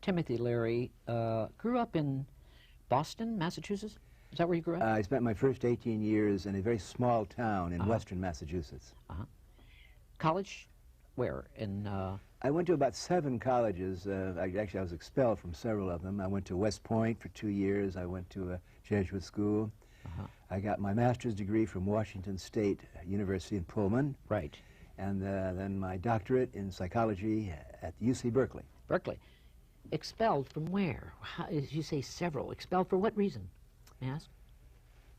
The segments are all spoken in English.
Timothy Leary grew up in Boston, Massachusetts. Is that where you grew up? I spent my first 18 years in a very small town in western Massachusetts. College? Where? I went to about 7 colleges. Actually, I was expelled from several of them. I went to West Point for 2 years. I went to a Jesuit school. I got my master's degree from Washington State University in Pullman. Right. And then my doctorate in psychology at UC Berkeley. Berkeley. Expelled from where? How, as you say several. Expelled for what reason, may I ask?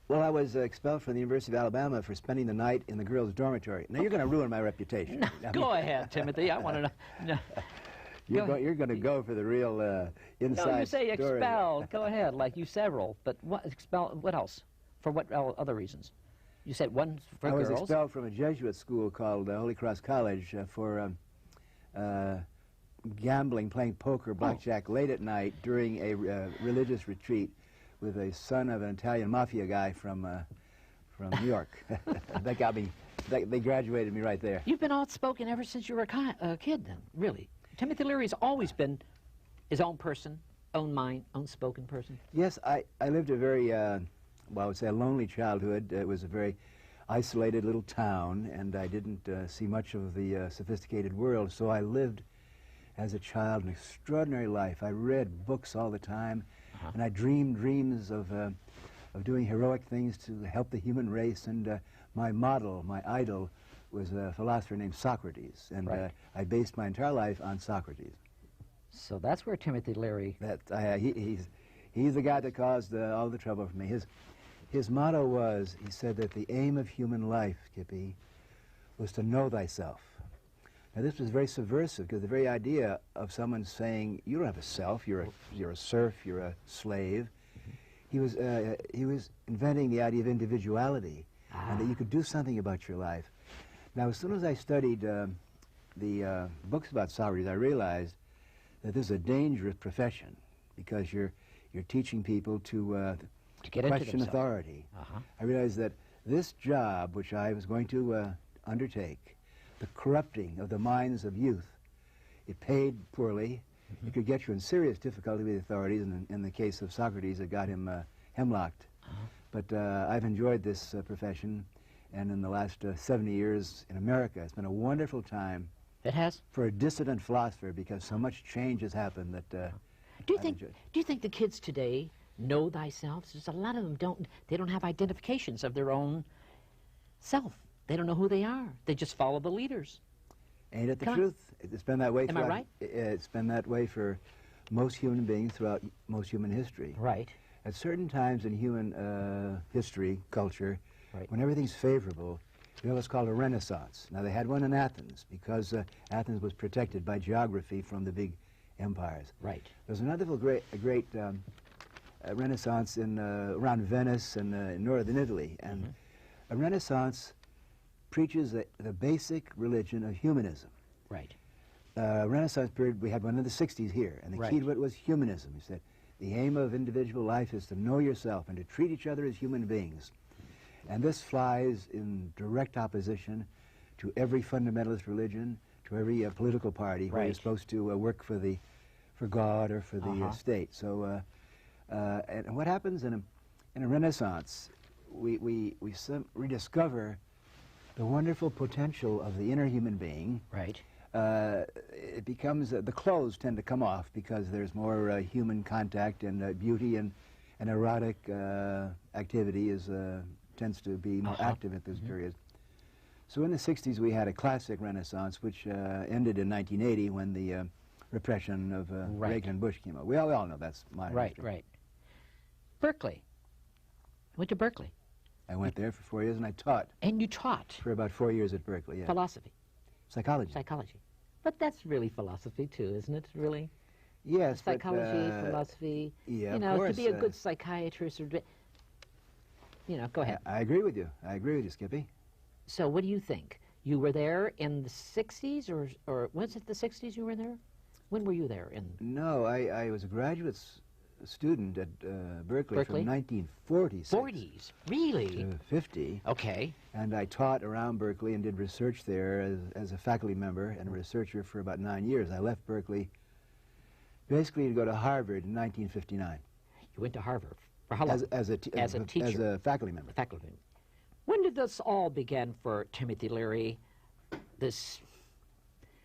Well, I was expelled from the University of Alabama for spending the night in the girls' dormitory. Now, you're going to ruin my reputation. No, go ahead, Timothy. I want to know. No. You're going to go for the real inside story. No, you say expelled. Go ahead, like you several. But what expelled? What else? For what other reasons? You said one for girls? I was expelled from a Jesuit school called Holy Cross College for gambling, playing poker, blackjack late at night during a religious retreat with a son of an Italian mafia guy from New York. That got me. They graduated me right there. You've been outspoken ever since you were a kid, then, really. Timothy Leary's always been his own person, own mind, own spoken person. Yes, I lived a very, well, I would say a lonely childhood. It was a very isolated little town, and I didn't see much of the sophisticated world, so I lived as a child an extraordinary life. I read books all the time, and I dreamed dreams of doing heroic things to help the human race, and my model, my idol, was a philosopher named Socrates, and I based my entire life on Socrates. So that's where Timothy Leary... He's the guy that caused all the trouble for me. His motto was, he said that the aim of human life, Kippy, was to know thyself. Now this was very subversive, because the very idea of someone saying, you don't have a self, you're a serf, you're a slave, he was inventing the idea of individuality, and that you could do something about your life. Now, as soon as I studied the books about Socrates, I realized that this is a dangerous profession, because you're teaching people to question authority. I realized that this job, which I was going to undertake, the corrupting of the minds of youth, it paid poorly. It could get you in serious difficulty with the authorities, and in the case of Socrates, it got him hemlocked. But I've enjoyed this profession, and in the last 70 years in America, it's been a wonderful time. It has? For a dissident philosopher, because so much change has happened that do you think the kids today know thyself? There's a lot of them they don't have identifications of their own self. They don't know who they are. They just follow the leaders. Ain't it the truth? It's been that way. Am I right? It's been that way for most human beings throughout most human history. Right. At certain times in human history, culture, when everything's favorable, you know what's called a renaissance. Now, they had one in Athens, because Athens was protected by geography from the big empires. Right. There's another great renaissance around Venice and in northern Italy. And a renaissance preaches the basic religion of humanism. Right. Renaissance period, we had one in the 60s here, and the key to it was humanism. He said, the aim of individual life is to know yourself and to treat each other as human beings. And this flies in direct opposition to every fundamentalist religion, to every political party where you're supposed to work for God or for the state. So, and what happens in a renaissance, we rediscover the wonderful potential of the inner human being. Right. It becomes, the clothes tend to come off because there's more human contact, and beauty and erotic activity tends to be more active at this period. So in the 60s we had a classic renaissance, which ended in 1980 when the repression of Reagan and Bush came out. We all know that's modern history. Right. Berkeley. I went to Berkeley. I went there for 4 years, and I taught. And you taught? For about 4 years at Berkeley, yeah. Philosophy? Psychology. Psychology. But that's really philosophy, too, isn't it, really? Yes, Psychology, philosophy. Yeah, you know, of course, to be a good psychiatrist, or, you know, go ahead. I agree with you. I agree with you, Skippy. So what do you think? You were there in the 60s, or was it the 60s you were there? When were you there? No, I was a graduate student at Berkeley from 1946 40s, really? to 50. Okay. And I taught around Berkeley and did research there as a faculty member and a researcher for about 9 years. I left Berkeley basically to go to Harvard in 1959. You went to Harvard. For how long? As a teacher. As a faculty member. Faculty member. When did this all begin for Timothy Leary, this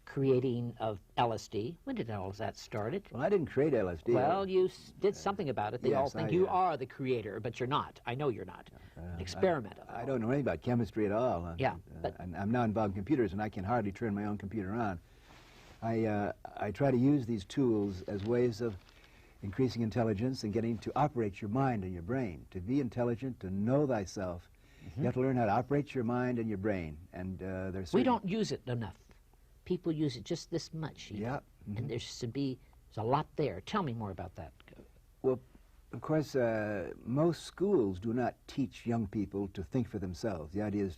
creating of LSD? When did all of that started? Well, I didn't create LSD. Well, you did something about it. They all yes, think you are the creator, but you're not. I know you're not. An experiment. I don't know anything about chemistry at all. Yeah. But I'm now involved in computers, and I can hardly turn my own computer on. I try to use these tools as ways of increasing intelligence and getting to operate your mind and your brain. To be intelligent, to know thyself, you have to learn how to operate your mind and your brain. And there's we don't use it enough. People use it just this much. Yeah. And there's a lot there. Tell me more about that. Well, of course, most schools do not teach young people to think for themselves. The idea is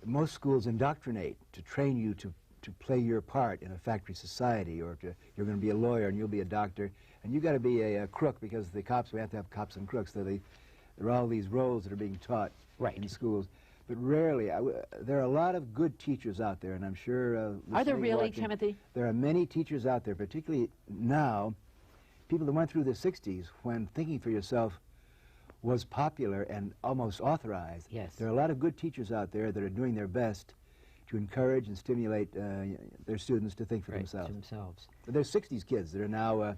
most schools indoctrinate to train you to play your part in a factory society, or you're going to be a lawyer and you'll be a doctor, and you've got to be a crook, because the cops, we have to have cops and crooks, so there are all these roles that are being taught in schools. But rarely, there are a lot of good teachers out there, and I'm sure... Are there really, Timothy? There are many teachers out there, particularly now, people that went through the 60s when thinking for yourself was popular and almost authorized. Yes. There are a lot of good teachers out there that are doing their best to encourage and stimulate their students to think for themselves. But there's 60s kids that are now...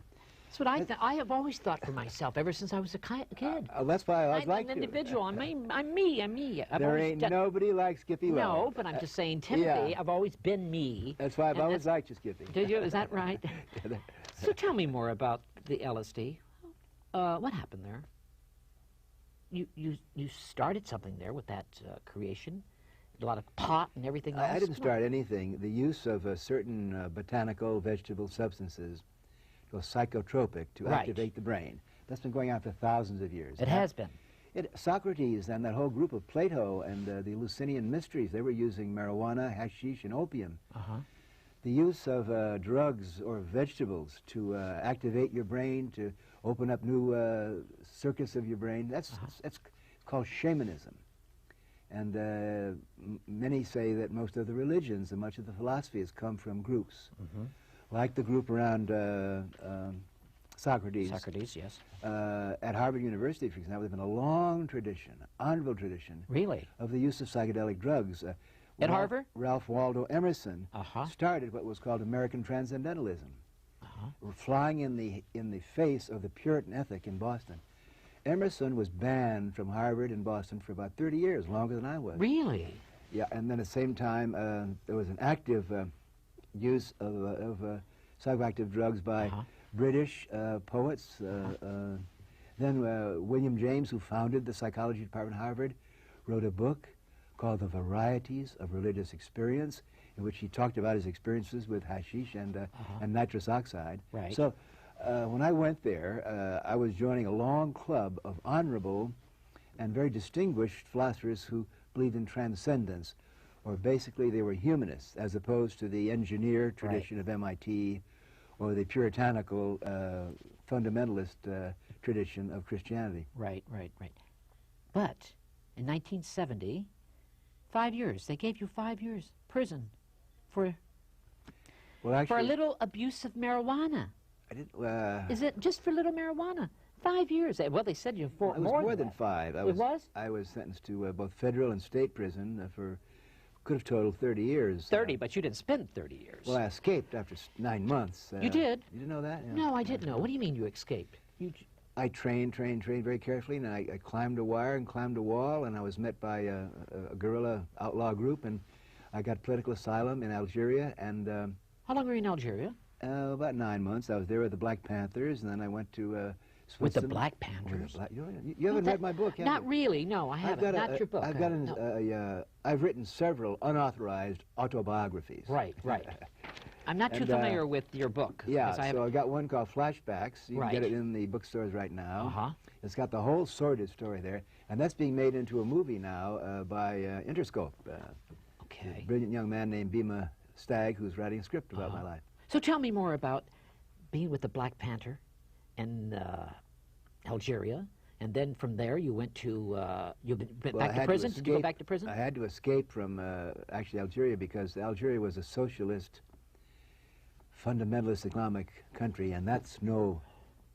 That's what I have always thought for myself ever since I was a kid. That's why I always liked you. I'm an individual. I'm me. There ain't nobody like Skippy Love. No, but I'm just saying, Timothy, I've always been me. That's why I've always liked you, Skippy. Did you? Is that right? So tell me more about the LSD. What happened there? You started something there with that creation. A lot of pot and everything else. I didn't start anything. The use of certain botanical, vegetable substances was psychotropic to activate the brain. That's been going on for thousands of years. It has been. Socrates and that whole group of Plato and the Eleusinian mysteries, they were using marijuana, hashish, and opium. The use of drugs or vegetables to activate your brain, to open up new circuits of your brain, that's called shamanism. And many say that most of the religions and much of the philosophy has come from groups. Like the group around Socrates. Socrates, yes. At Harvard University, for example, there's been a long tradition, honorable tradition, really, of the use of psychedelic drugs. At Harvard? Ralph Waldo Emerson started what was called American Transcendentalism, flying in the face of the Puritan ethic in Boston. Emerson was banned from Harvard and Boston for about 30 years, longer than I was. Really? Yeah, and then at the same time, there was an active use of psychoactive drugs by British poets. Then William James, who founded the psychology department at Harvard, wrote a book called The Varieties of Religious Experience, in which he talked about his experiences with hashish and nitrous oxide. Right. So when I went there, I was joining a long club of honorable and very distinguished philosophers who believed in transcendence, or basically they were humanists, as opposed to the engineer tradition of MIT or the puritanical fundamentalist tradition of Christianity. Right. But in 1970, 5 years, they gave you 5 years prison for a little abuse of marijuana. I didn't. Is it just for little marijuana? 5 years. Well, they said you for it was more than 5. It was? I was sentenced to both federal and state prison for, could have totaled 30 years. 30, but you didn't spend 30 years. Well, I escaped after 9 months. You did? You didn't know that? Yeah. No, I didn't know. What do you mean you escaped? I trained very carefully, and I climbed a wire and climbed a wall, and I was met by a guerrilla outlaw group, and I got political asylum in Algeria. And how long were you in Algeria? About 9 months. I was there with the Black Panthers, and then I went to Switzerland. With the Black Panthers? You haven't read my book, have you? Not really, no, I haven't. Not your book. I've written several unauthorized autobiographies. Right. I'm not too familiar with your book. Yeah, so I got one called Flashbacks. You can get it in the bookstores right now. It's got the whole sordid story there, and that's being made into a movie now by Interscope. A brilliant young man named Bima Stagg, who's writing a script about my life. So tell me more about being with the Black Panther in Algeria, and then from there you went to, back to prison? Did you go back to prison? I had to escape from, actually, Algeria, because Algeria was a socialist fundamentalist Islamic country, and that's no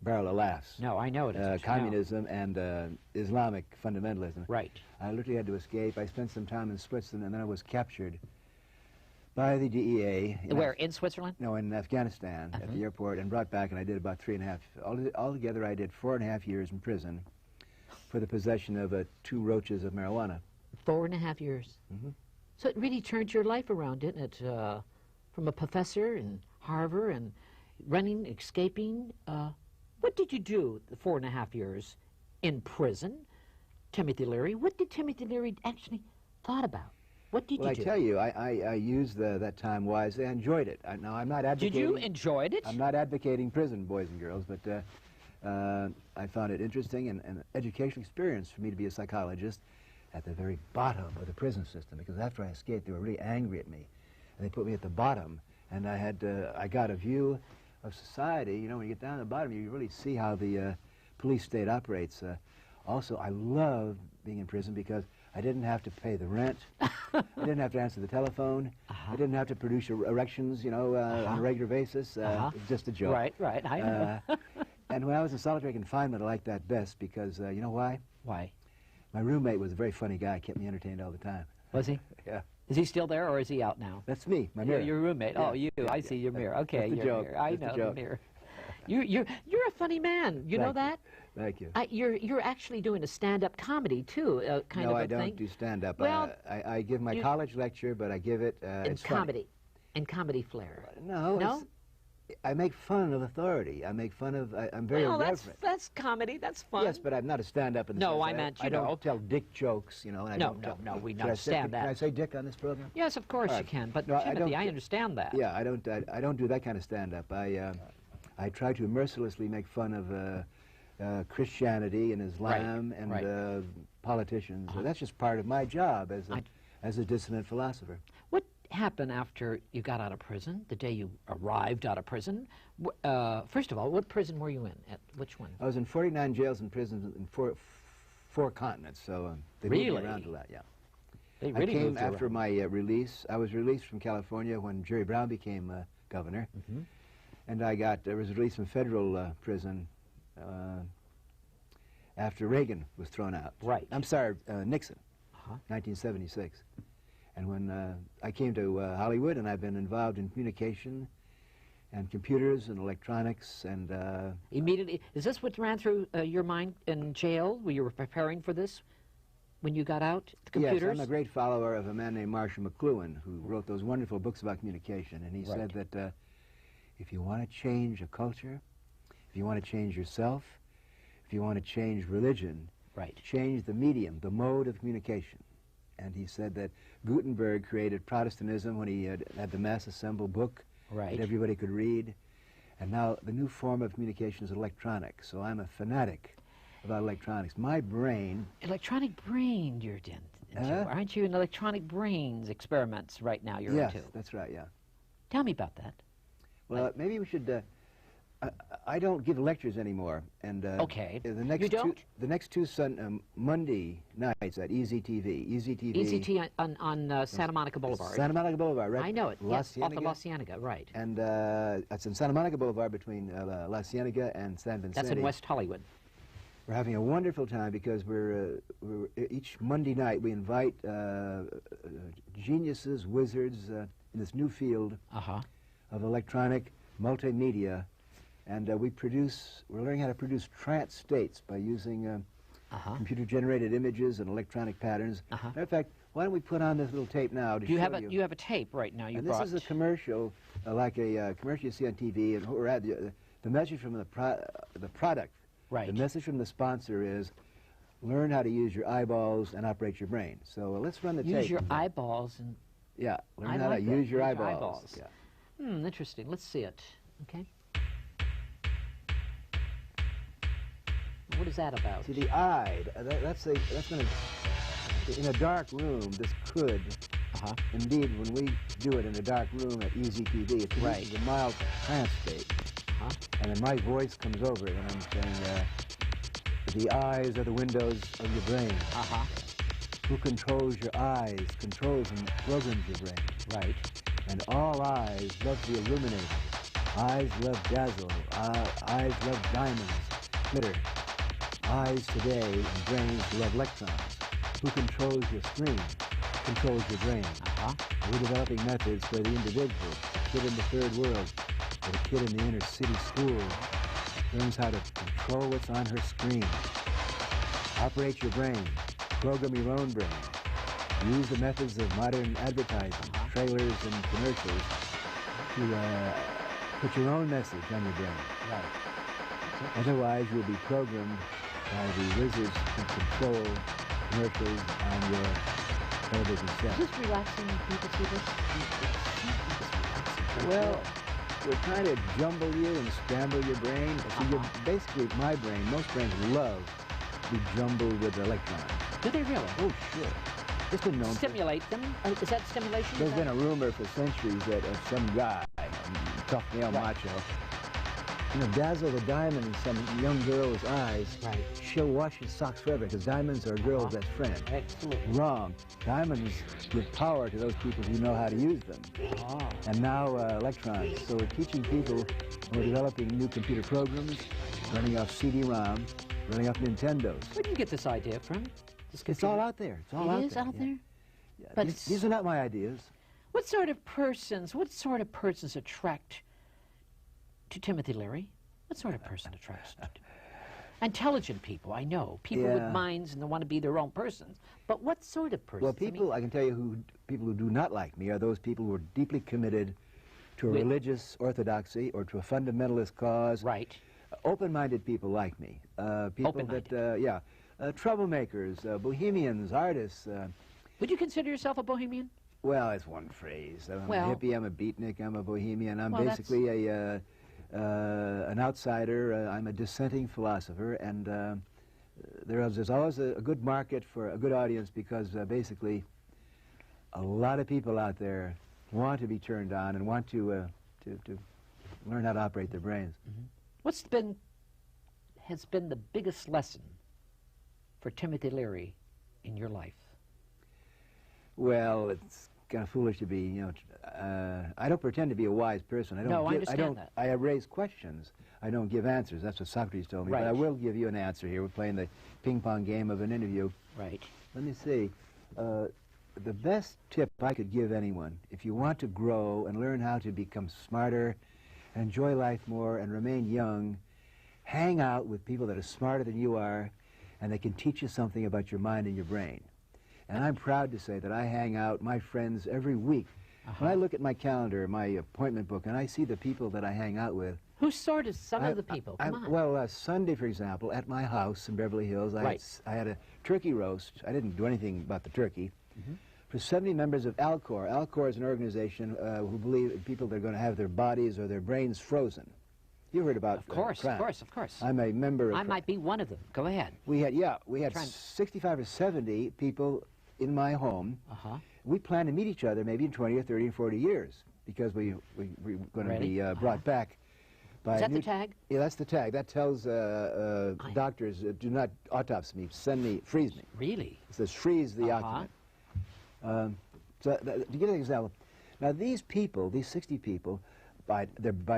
barrel of laughs. No, I know it isn't. Communism and Islamic fundamentalism. Right. I literally had to escape. I spent some time in Switzerland, and then I was captured by the DEA. Where, in Switzerland? No, in Afghanistan, at the airport, and brought back, and I did about 3.5. Altogether, I did 4.5 years in prison for the possession of 2 roaches of marijuana. 4.5 years. So it really turned your life around, didn't it? From a professor in Harvard and running, escaping. What did you do the 4.5 years in prison? Timothy Leary. What did Timothy Leary actually thought about? What did you do? Well, I tell you, I used that time wisely. I enjoyed it. Now, I'm not advocating... Did you enjoy it? I'm not advocating prison, boys and girls, but I found it interesting and an educational experience for me to be a psychologist at the very bottom of the prison system, because after I escaped, they were really angry at me, and they put me at the bottom, and I got a view of society. You know, when you get down to the bottom, you really see how the police state operates. Also, I loved being in prison because I didn't have to pay the rent. I didn't have to answer the telephone. I didn't have to produce erections, you know, on a regular basis. It was just a joke. Right, right. I know. And when I was in solitary confinement, I liked that best because, you know why? Why? My roommate was a very funny guy. Kept me entertained all the time. Was he? Yeah. Is he still there, or is he out now? That's me, my mirror. Your roommate. Yeah. Oh, you. I see your mirror. Okay, That's the your joke. mirror. I That's the know joke. the mirror. You're a funny man. You know that? Thank you. You're actually doing a stand-up comedy too, kind of a thing. No, I don't do stand-up. Well, I give my college lecture, but I give it in comedy, in comedy flair. No. I make fun of authority. I make fun of. I'm very irreverent. That's comedy. That's fun. Yes, but I'm not a stand-up. No, I meant I don't tell dick jokes, you know. And No, we understand that. Can I say dick on this program? Yes, of course you can. But no, Timothy, I understand that. Yeah, I don't do that kind of stand-up. I try to mercilessly make fun of Christianity and Islam and politicians. That's just part of my job as a dissident philosopher. What happened after you got out of prison, the day you arrived out of prison? First of all, what prison were you in? At which one? I was in 49 jails and prisons in four continents, so they moved me around a lot, yeah. They really I came moved you after around. my release. I was released from California when Jerry Brown became governor, and I was released from federal prison after Reagan was thrown out. Right. I'm sorry, Nixon, 1976. And when I came to Hollywood, and I've been involved in communication and computers and electronics and... Immediately, is this what ran through your mind in jail? Were you preparing for this when you got out, the computers? Yes, I'm a great follower of a man named Marshall McLuhan, who wrote those wonderful books about communication, and he said that if you want to change a culture, if you want to change yourself, if you want to change religion, change the medium, the mode of communication. And he said that Gutenberg created Protestantism when he had the mass assemble book that everybody could read. And now the new form of communication is electronic. So I'm a fanatic about electronics. My brain... Electronic brain you're into. Aren't you in electronic brains experiments right now you're into? Yes, that's right, yeah. Tell me about that. Well, maybe we should... I don't give lectures anymore, and okay. The next two Monday nights at EZTV. EZT on Santa Monica Boulevard. Santa Monica Boulevard, right? I know it. Yes, off the La Cienega, right. And it's in Santa Monica Boulevard between La Cienega and San Vicente. That's in West Hollywood. We're having a wonderful time because we're each Monday night we invite geniuses, wizards in this new field of electronic multimedia. And we're learning how to produce trance states by using computer-generated images and electronic patterns. Matter of fact, why don't we put on this little tape now to show you? You have a tape right now you brought. This is a commercial, like a commercial you see on TV, and we're at the message from the product. Right. The message from the sponsor is, learn how to use your eyeballs and operate your brain. So let's run the tape. Use your eyeballs and... Yeah, learn how to use your eyeballs. Yeah. Interesting. Let's see it. Okay. What is that about? See, the eye, that's going to, in a dark room, this could, indeed, when we do it in a dark room at EZTV, it produces a mild trance state. And then my voice comes over it, and I'm saying, the eyes are the windows of your brain. Who controls your eyes, controls and programs your brain. Right. And all eyes love to be illuminated. Eyes love dazzle, eyes love diamonds, glitter. Eyes today and brains love electrons. Who controls your screen controls your brain. We're developing methods where the individual, the kid in the third world, or the kid in the inner city school, learns how to control what's on her screen. Operate your brain. Program your own brain. Use the methods of modern advertising, trailers and commercials to put your own message on your brain. Right. Otherwise, you'll be programmed by the wizards who control commercials on your television set. Is this relaxing when people see this? Well, we're trying to jumble you and scramble your brain. So you're basically, my brain, most brains love to be jumbled with electrons. Do they really? Oh, sure. It's been known. Stimulate them? Is that stimulation? There's been a rumor for centuries that some guy, tough male macho, dazzle the diamond in some young girl's eyes. Right. She'll wash his socks forever because diamonds are a girl's best friend. Excellent. Wrong. Diamonds give power to those people who know how to use them. And now electrons. So we're teaching people, we're developing new computer programs, running off CD-ROM, running off Nintendos. Where do you get this idea from? It's all out there. It's all out there. It is out there? Yeah. But these are not my ideas. What sort of persons attract to Timothy Leary? What sort of person attracts to intelligent people, I know. People with minds and they want to be their own persons. But what sort of persons? Well, people, I can tell you people who do not like me are those people who are deeply committed to a religious orthodoxy or to a fundamentalist cause. Right. Open-minded people like me. People that, troublemakers, bohemians, artists. Would you consider yourself a bohemian? Well, it's one phrase. I'm a hippie, I'm a beatnik, I'm a bohemian. I'm basically an outsider. I'm a dissenting philosopher, and there's always a good market for a good audience because basically a lot of people out there want to be turned on and want to learn how to operate their brains. What has been the biggest lesson for Timothy Leary in your life? Well, it's kind of foolish to be, I don't pretend to be a wise person. I understand that. I raise questions. I don't give answers. That's what Socrates told me. Right. But I will give you an answer here. We're playing the ping-pong game of an interview. Right. Let me see. The best tip I could give anyone, if you want to grow and learn how to become smarter, and enjoy life more, and remain young, hang out with people that are smarter than you are, and they can teach you something about your mind and your brain. And I'm proud to say that I hang out, my friends, every week. When I look at my calendar, my appointment book, and I see the people that I hang out with. Who sort of some of the people? Come on. Well, Sunday, for example, at my house in Beverly Hills, I had a turkey roast. I didn't do anything about the turkey. For 70 members of Alcor. Alcor is an organization who believe people that are going to have their bodies or their brains frozen. You heard about Of course. I'm a member of I might be one of them. Go ahead. We had 65 or 70 people in my home. We plan to meet each other maybe in 20 or 30 or 40 years because we're going to be brought back by Is that the tag? Yeah, that's the tag. That tells doctors, do not autopsy me, freeze me. Really? It says freeze the occupant. To give an example, now these people, these 60 people, by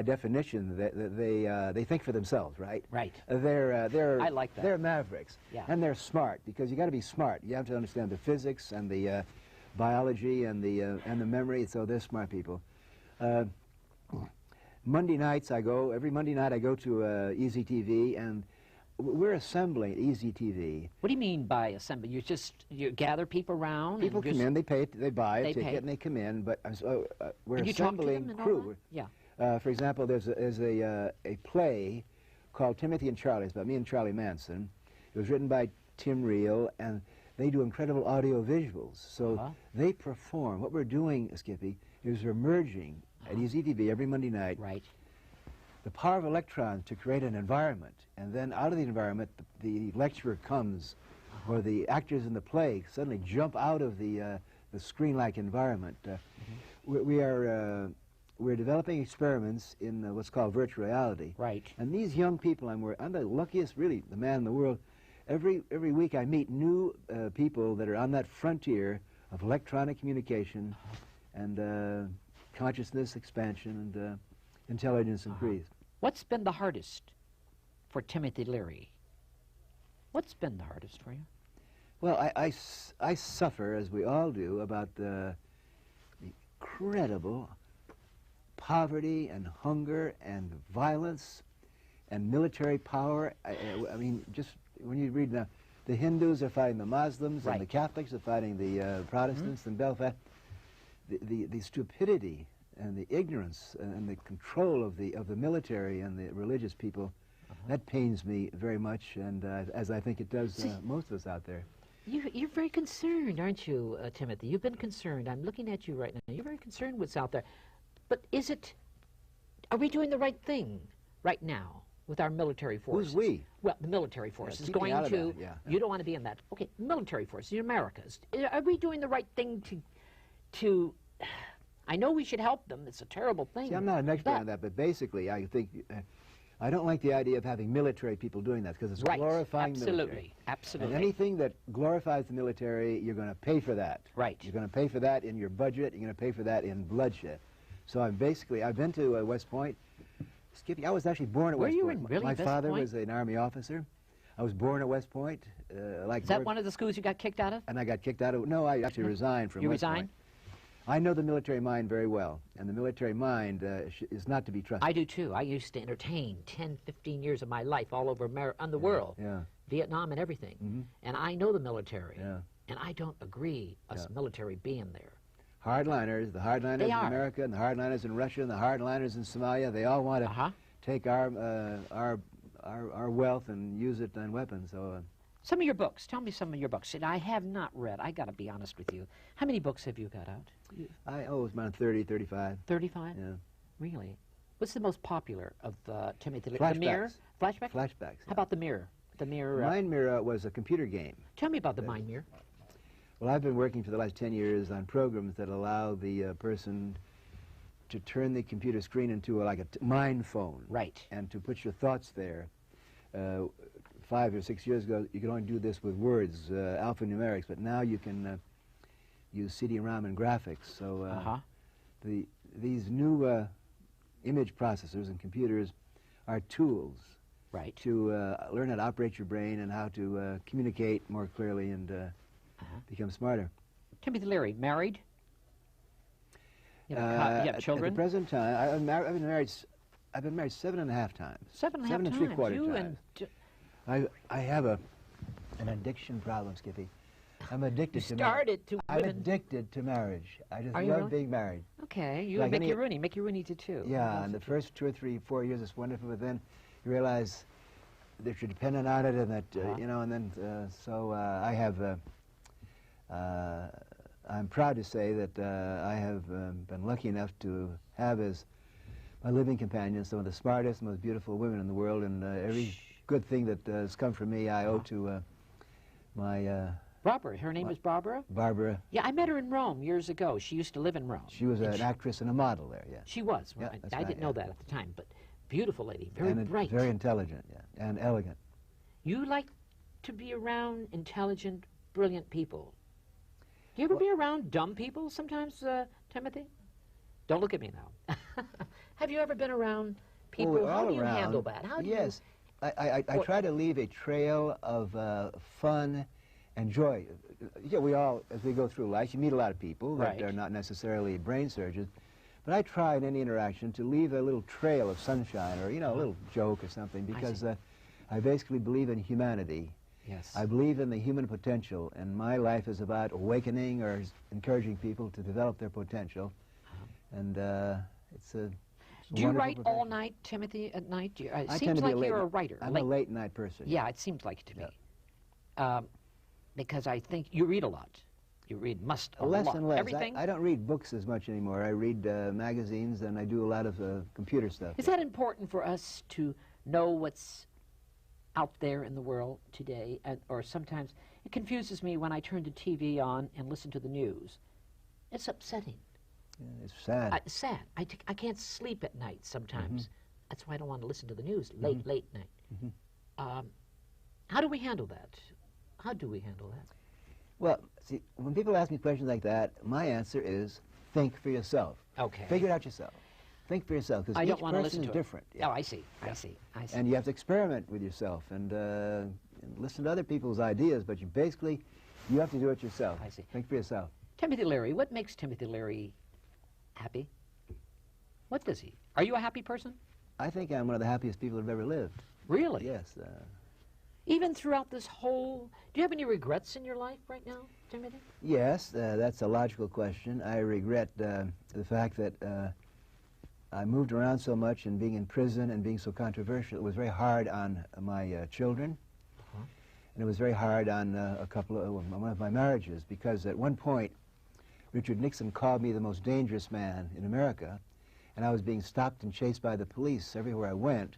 definition, they think for themselves, right? Right. I like that. They're mavericks, and they're smart because you got to be smart. You have to understand the physics and the biology and the memory. So they're smart people. Monday nights every Monday night I go to Easy TV, and we're assembling Easy TV. What do you mean by assembly? You gather people around. People come in, they buy a ticket, and they come in. But we're assembling crew. Yeah. For example, there's a play called Timothy and Charlie. It's about me and Charlie Manson. It was written by Tim Reel, and they do incredible audio visuals. So they perform. What we're doing, Skippy, is we're merging at Easy TV every Monday night the power of electrons to create an environment. And then out of the environment, the lecturer comes, or the actors in the play suddenly jump out of the screen-like environment. We're developing experiments in what's called virtual reality. Right. And these young people I'm the luckiest, really, the man in the world. Every week I meet new people that are on that frontier of electronic communication and consciousness expansion. And intelligence increased. What's been the hardest for Timothy Leary? What's been the hardest for you? Well, I suffer, as we all do, about the incredible poverty and hunger and violence and military power. I mean, just when you read the Hindus are fighting the Muslims, right, and the Catholics are fighting the Protestants in Belfast. The stupidity and the ignorance and the control of the military and the religious people, that pains me very much, and as I think it does most of us out there. You're very concerned, aren't you, Timothy? You've been concerned. I'm looking at you right now. You're very concerned what's out there. But are we doing the right thing right now with our military forces? Who's we? Well, the military force is keep me going out of to, that, yeah. You don't want to be in that. Okay, military forces, the Americas. Are we doing the right thing to I know we should help them. It's a terrible thing. See, I'm not an expert on that, but basically I think, I don't like the idea of having military people doing that because it's glorifying military. Absolutely. And anything that glorifies the military, you're going to pay for that. Right. You're going to pay for that in your budget. You're going to pay for that in bloodshed. So I've been to West Point. Skippy, I was actually born at West Point. Were you really My West father Point? was an Army officer. I was born at West Point. Is that one of the schools you got kicked out of? And I got kicked out of. No, I actually resigned from West Point. You resigned? I know the military mind very well, and the military mind is not to be trusted. I do too. I used to entertain 10, 15 years of my life all over the world, Vietnam and everything. And I know the military, and I don't agree us military being there. Hardliners, the hardliners in America, and the hardliners in Russia, and the hardliners in Somalia, they all want to take our wealth and use it on weapons. So. Some of your books. Tell me some of your books. And I have not read. I got to be honest with you. How many books have you got out? It's around 30, 35. 35? Yeah. Really? What's the most popular of Timothy Leary? Flashbacks. The Mirror? Flashbacks? Flashbacks. Yeah. How about The Mirror? The Mirror. Mind Mirror was a computer game. Tell me about the Mind Mirror. Well, I've been working for the last 10 years on programs that allow the person to turn the computer screen into like a mind phone. Right. And to put your thoughts there. 5 or 6 years ago, you could only do this with words, alphanumerics, but now you can use CD-ROM and graphics. So these new image processors and computers are tools to learn how to operate your brain and how to communicate more clearly and become smarter. Timothy Leary, married? You have children? At the present time, I've been married 7.5 times. 7.5 times? 3/4 times. I have an addiction problem, Skippy. I'm addicted to marriage. I'm addicted to marriage. I just love being married. Okay, you and Mickey Rooney. Mickey Rooney did too. Yeah, and the first 2 or 3, 4 years it's wonderful, but then you realize that you're dependent on it, and that and then I have. I'm proud to say that I have been lucky enough to have as my living companions some of the smartest, most beautiful women in the world, and every good thing that has come from me I owe to my... Barbara. Her name is Barbara? Barbara. Yeah, I met her in Rome years ago. She used to live in Rome. She was an actress and a model there, yeah. She was. Yeah, I didn't know that at the time, but beautiful lady, very bright. Very intelligent, yeah, and elegant. You like to be around intelligent, brilliant people. Do you ever be around dumb people sometimes, Timothy? Don't look at me now. Have you ever been around people? How do you handle that? How do yes. I try to leave a trail of fun and joy. Yeah, we all, as we go through life, you meet a lot of people that are not necessarily brain surgeons, but I try in any interaction to leave a little trail of sunshine or, a little joke or something, because I basically believe in humanity. Yes. I believe in the human potential, and my life is about awakening or encouraging people to develop their potential, and it's a Do you write all night, Timothy, at night? It seems like you're a writer. I'm a late night person. Yeah, it seems like it to me. Because I think you read a lot. You read a lot. Less and less. Everything? I don't read books as much anymore. I read magazines, and I do a lot of computer stuff. Is that important for us to know what's out there in the world today? Or sometimes it confuses me when I turn the TV on and listen to the news. It's upsetting. Yeah, it's sad. Sad. I can't sleep at night sometimes. That's why I don't want to listen to the news late night. How do we handle that? How do we handle that? Well, see, when people ask me questions like that, my answer is think for yourself. Okay. Figure it out yourself. Think for yourself, because I each don't want to person listen is to different. it. Oh, I see. I see. I see. And you have to experiment with yourself and listen to other people's ideas, but you have to do it yourself. I see. Think for yourself. Timothy Leary, what makes Timothy Leary happy? What does he? Are you a happy person? I think I'm one of the happiest people who've ever lived. Really? Yes. Even throughout this whole... Do you have any regrets in your life right now, Timothy? Yes, that's a logical question. I regret the fact that I moved around so much and being in prison and being so controversial. It was very hard on my children, and it was very hard on one of my marriages, because at one point Richard Nixon called me the most dangerous man in America, and I was being stopped and chased by the police everywhere I went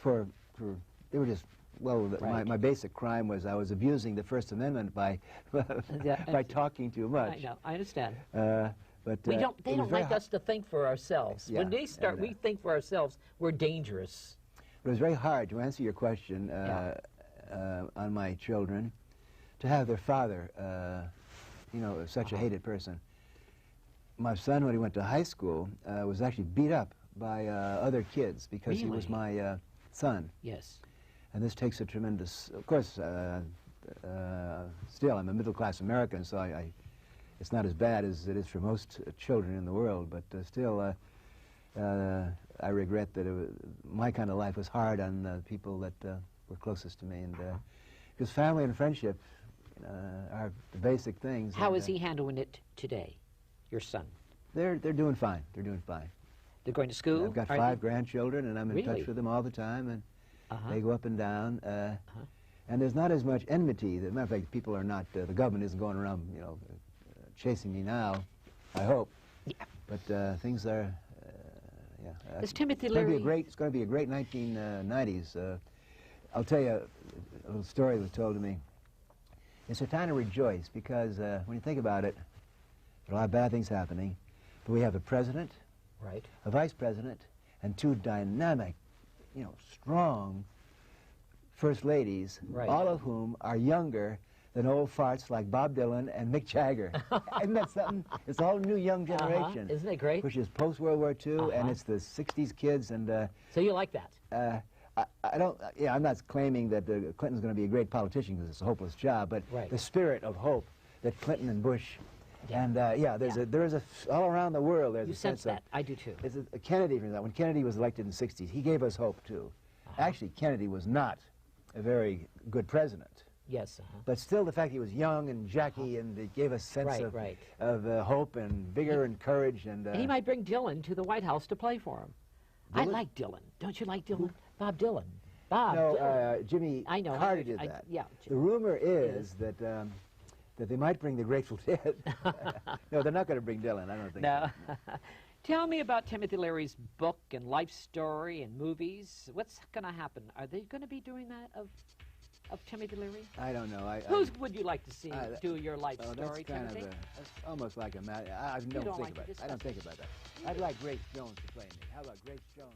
they were just, well, right. my basic crime was I was abusing the First Amendment by by talking too much. I know, I understand. But they don't like us to think for ourselves. Yeah, when they start, we think for ourselves, we're dangerous. It was very hard, to answer your question, on my children, to have their father, such a hated person. My son, when he went to high school, was actually beat up by other kids because he was my son. Yes. And this takes a tremendous, of course, still, I'm a middle-class American, so it's not as bad as it is for most children in the world, but still, I regret that my kind of life was hard on the people that were closest to me, and because family and friendship are the basic things. How is he handling it today, your son? They're doing fine. They're doing fine. They're going to school? I've got 5 grandchildren, and I'm in Really? touch with them all the time, and they go up and down. And there's not as much enmity. As a matter of fact, people are not, the government isn't going around, chasing me now, I hope. Yeah. But things are, Is Timothy it's Leary... going to be a great 1990s. I'll tell you a little story that was told to me. It's a time to rejoice, because when you think about it, there are a lot of bad things happening, but we have a president, Right. a vice president, and 2 dynamic, strong first ladies, Right. all of whom are younger than old farts like Bob Dylan and Mick Jagger. Isn't that something? It's a whole new young generation. Isn't it great? Which is post-World War II, and it's the 60s kids, and So you like that? I don't, I'm not claiming that Clinton's going to be a great politician, because it's a hopeless job, but Right. the spirit of hope that Clinton and Bush, and there is all around the world, there's You a sense sense that. I do too. it's Kennedy, for example. When Kennedy was elected in the 60s, he gave us hope, too. Actually, Kennedy was not a very good president. Yes. But still, the fact he was young and jacky, and it gave us a sense of hope and vigor and courage. And he might bring Dylan to the White House to play for him. I Dylan? like Dylan. Don't you like Dylan? Bob Dylan. Bob no, Dylan. Jimmy I know. Carter did that. Yeah. The rumor is that that they might bring the Grateful Dead. No, they're not going to bring Dylan. I don't think. No. So. Tell me about Timothy Leary's book and life story and movies. What's going to happen? Are they going to be doing that of Timothy Leary? I don't know. Who would you like to see do your life story, that's kind Timothy? that's almost like a I don't think about it. I don't think about that. I'd like Grace Jones to play me. How about Grace Jones?